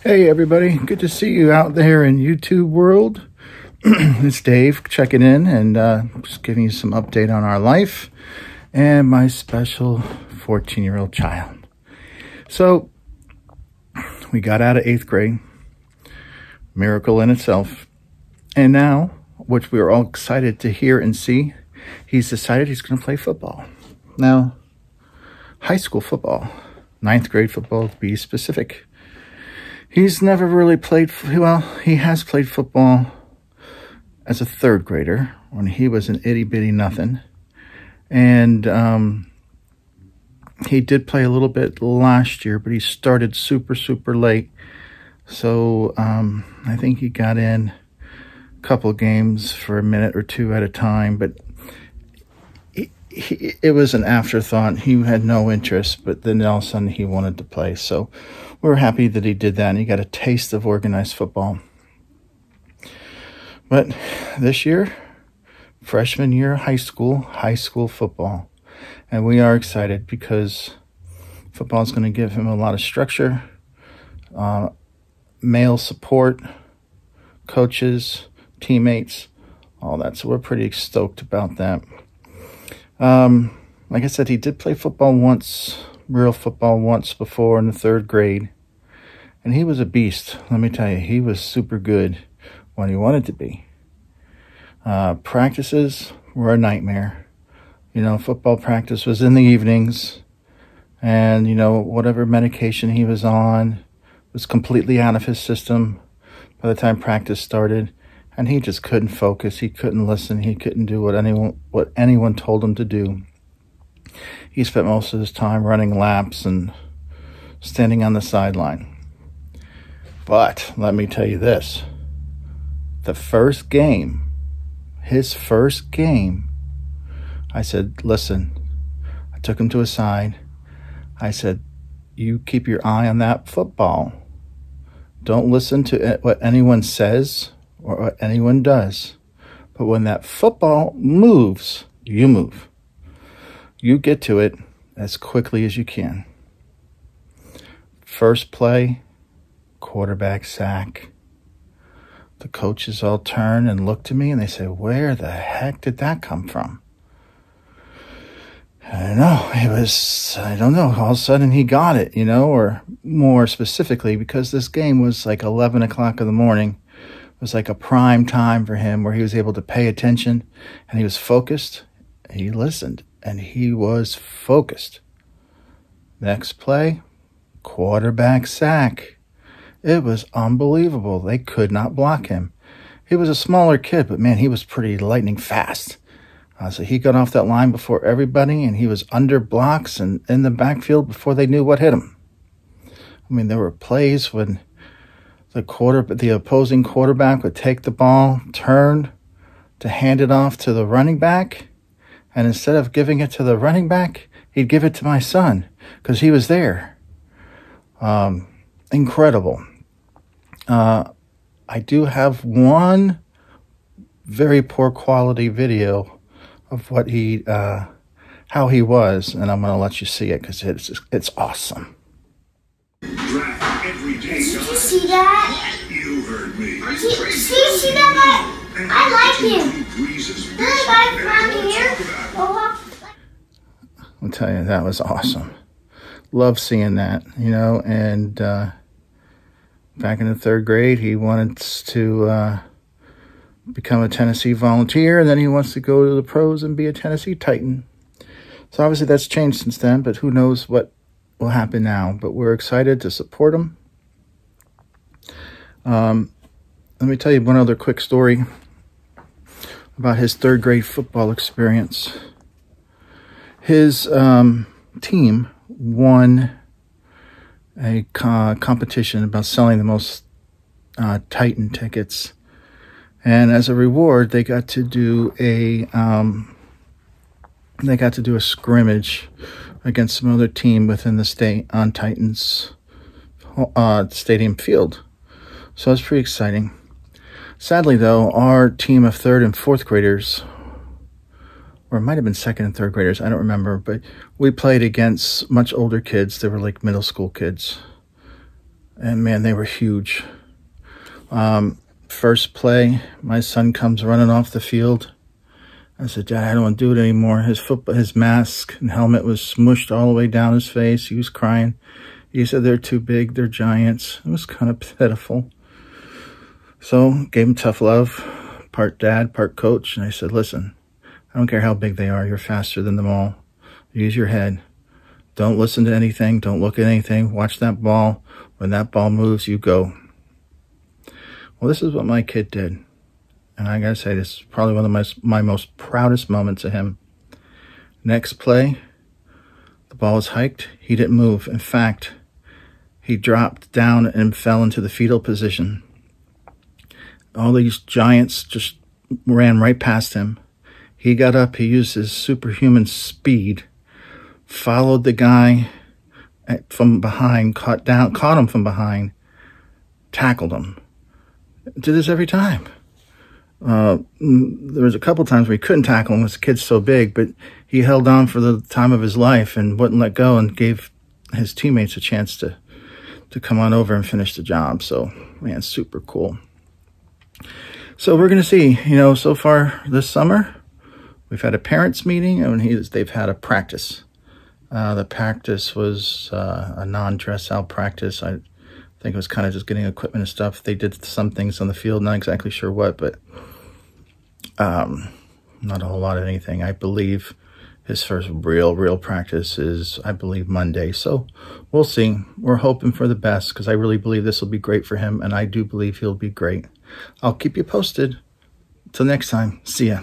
Hey everybody, good to see you out there in YouTube world. It's Dave checking in and just giving you some update on our life and my special 14-year-old child. So we got out of 8th grade, miracle in itself. And now, which we were all excited to hear and see, he's decided he's going to play football. Now, high school football, 9th grade football to be specific. He's never really played, well, he has played football as a 3rd grader when he was an itty-bitty nothing. And he did play a little bit last year, but he started super late. So I think he got in a couple games for a minute or two at a time, but it was an afterthought. He had no interest, but then all of a sudden he wanted to play. So we're happy that he did that, and he got a taste of organized football. But this year, freshman year, high school football. And we are excited because football is going to give him a lot of structure, male support, coaches, teammates, all that. So we're pretty stoked about that. Like I said, he did play football once, real football once before in the 3rd grade. And he was a beast. Let me tell you, he was super good when he wanted to be. Practices were a nightmare. You know, football practice was in the evenings. And, you know, whatever medication he was on was completely out of his system by the time practice started. And he just couldn't focus. He couldn't listen. He couldn't do what anyone told him to do. He spent most of his time running laps and standing on the sideline. But let me tell you this. The first game, his first game, I said, listen, I took him to a side. I said, you keep your eye on that football. Don't listen to what anyone says or what anyone does. But when that football moves, you move. You get to it as quickly as you can. First play, quarterback sack. The coaches all turn and look to me and they say, where the heck did that come from? I don't know. I don't know. All of a sudden he got it, you know, or more specifically, because this game was like 11 o'clock in the morning. It was like a prime time for him where he was able to pay attention and he was focused. He listened and he was focused. Next play, quarterback sack. It was unbelievable. They could not block him. He was a smaller kid, but man, he was pretty lightning fast. So he got off that line before everybody, and he was under blocks and in the backfield before they knew what hit him. I mean, there were plays when the opposing quarterback would take the ball, turn to hand it off to the running back, and instead of giving it to the running back, he'd give it to my son because he was there. Incredible. I do have one very poor quality video of what how he was, and I'm going to let you see it because it's awesome. Did you see that? You heard me. See that? I like him. This guy around here. I'll tell you, that was awesome. Love seeing that, you know, and back in the 3rd grade, he wanted to become a Tennessee Volunteer, and then he wants to go to the pros and be a Tennessee Titan. So obviously that's changed since then, but who knows what will happen now. But we're excited to support him. Let me tell you one other quick story about his 3rd grade football experience. His team won a competition about selling the most Titan tickets, and as a reward, they got to do a scrimmage against some other team within the state on Titans stadium field. So it's pretty exciting. Sadly, though, our team of 3rd and 4th graders, or it might have been 2nd and 3rd graders, I don't remember, but we played against much older kids. They were like middle school kids. And man, they were huge. First play, my son comes running off the field. I said, Dad, I don't want to do it anymore. His mask and helmet was smushed all the way down his face. He was crying. He said, they're too big. They're giants. It was kind of pitiful. So gave him tough love, part dad, part coach. And I said, listen, I don't care how big they are. You're faster than them all. Use your head. Don't listen to anything. Don't look at anything. Watch that ball. When that ball moves, you go. Well, this is what my kid did. And I gotta say, this is probably one of my most proudest moments of him. Next play, the ball was hiked. He didn't move. In fact, he dropped down and fell into the fetal position. All these giants just ran right past him. He got up. He used his superhuman speed, followed the guy from behind, caught him from behind, tackled him. Did this every time. There was a couple times where he couldn't tackle him. His kid's so big, but he held on for the time of his life and wouldn't let go and gave his teammates a chance to come on over and finish the job. So, man, super cool. So we're going to see, so far this summer, we've had a parents meeting and they've had a practice. The practice was a non-dress out practice. I think it was kind of just getting equipment and stuff. They did some things on the field, not exactly sure what, but not a whole lot of anything. I believe his first real practice is, I believe, Monday. So we'll see. We're hoping for the best because I really believe this will be great for him, and I do believe he'll be great. I'll keep you posted. Till next time, see ya.